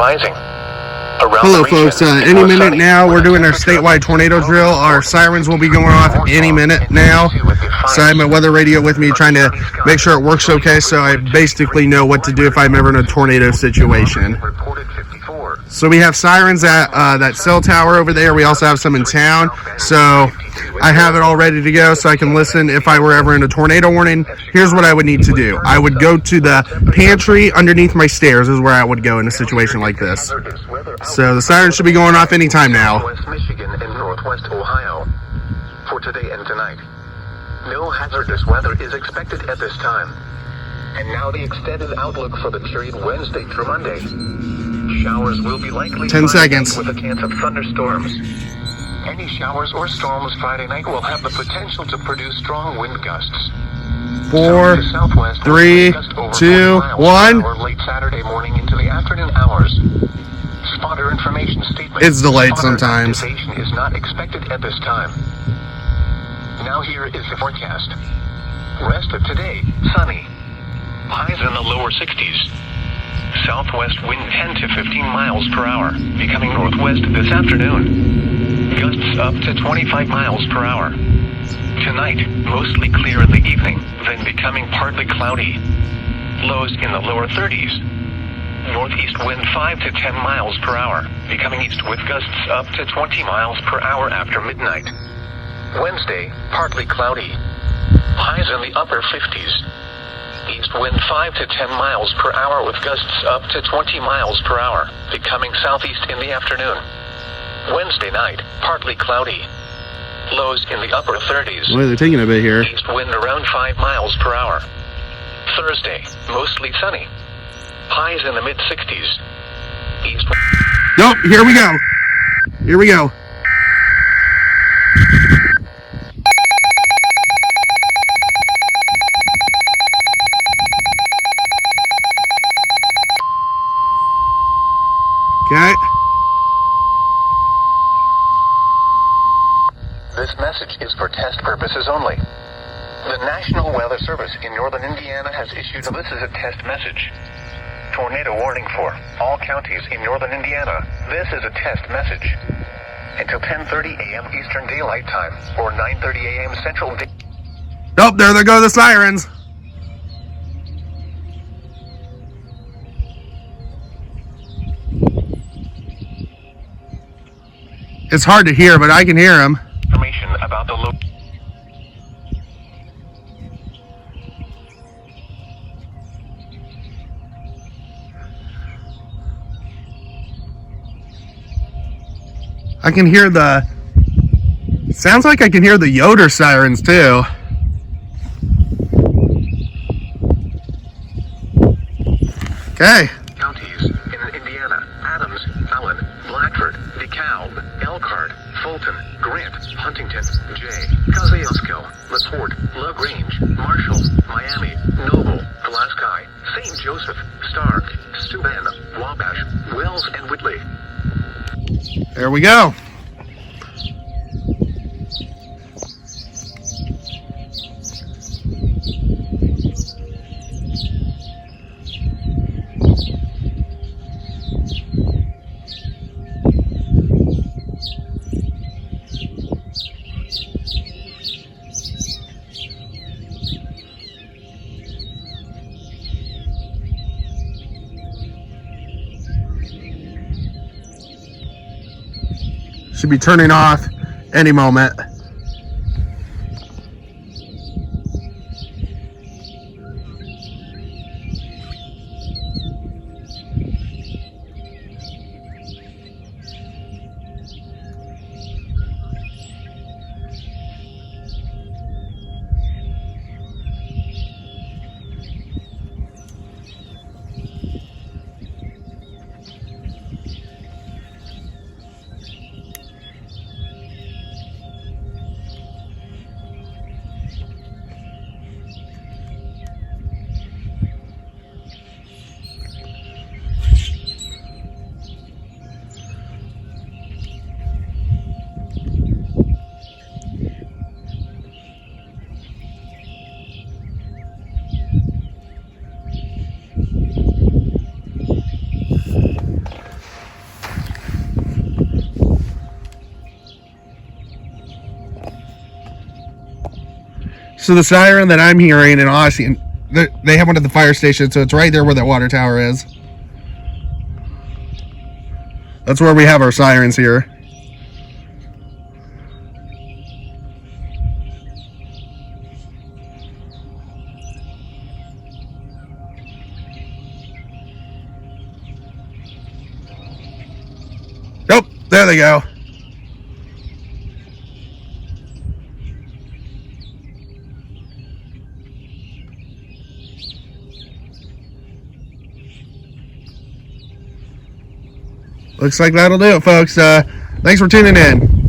rising. Hello folks, any minute now we're doing our statewide tornado drill. Our sirens will be going off any minute now. So I have my weather radio with me trying to make sure it works okay, so I basically know what to do if I'm ever in a tornado situation. So we have sirens at that cell tower over there. We also have some in town. So I have it all ready to go so I can listen if I were ever in a tornado warning. Here's what I would need to do. I would go to the pantry underneath my stairs is where I would go in a situation like this. So the sirens should be going off anytime now. West Michigan and Northwest Ohio for today and tonight. No hazardous weather is expected at this time. And now the extended outlook for the period Wednesday through Monday. Showers will be likely 10 seconds. With a chance of thunderstorms. Any showers or storms Friday night will have the potential to produce strong wind gusts. 4, 3, 2, 1. Or late Saturday morning into the afternoon hours. Spotter information statement. It's delayed sometimes. Activation is not expected at this time. Now here is the forecast. Rest of today, sunny. Highs in the lower 60s. Southwest wind 10 to 15 miles per hour, becoming northwest this afternoon. Gusts up to 25 miles per hour. Tonight, mostly clear in the evening, then becoming partly cloudy. Lows in the lower 30s. Northeast wind 5 to 10 miles per hour, becoming east with gusts up to 20 miles per hour after midnight. Wednesday, partly cloudy. Highs in the upper 50s. East wind 5 to 10 miles per hour with gusts up to 20 miles per hour, becoming southeast in the afternoon. Wednesday night, partly cloudy. Lows in the upper 30s. Boy, they're taking a bit here. East wind around 5 miles per hour. Thursday, mostly sunny. Highs in the mid-60s. East. Nope, here we go. Here we go. Okay. This message is for test purposes only. The National Weather Service in northern Indiana has issued this is a test message. Tornado warning for all counties in northern Indiana. This is a test message. Until 10:30 a.m. Eastern Daylight Time or 9:30 a.m. Central Day. Oh, there they go, the sirens. It's hard to hear, but I can hear them. Information about the low. I can hear the, sounds like I can hear the Yoder sirens too. Okay. Counties in Indiana: Adams, Allen, Blackford, DeKalb, Elkhart, Fulton, Grant, Huntington, Jay, Kosciuszko, LaPorte, LaGrange, Marshall, Miami, Noble, Pulaski, St. Joseph, Stark, Steuben, Wabash, Wells, and Whitley. There we go. Should be turning off any moment. So the siren that I'm hearing in Austin, they have one at the fire station, so it's right there where that water tower is. That's where we have our sirens here. Oh, there they go. Looks like that'll do it, folks. Thanks for tuning in.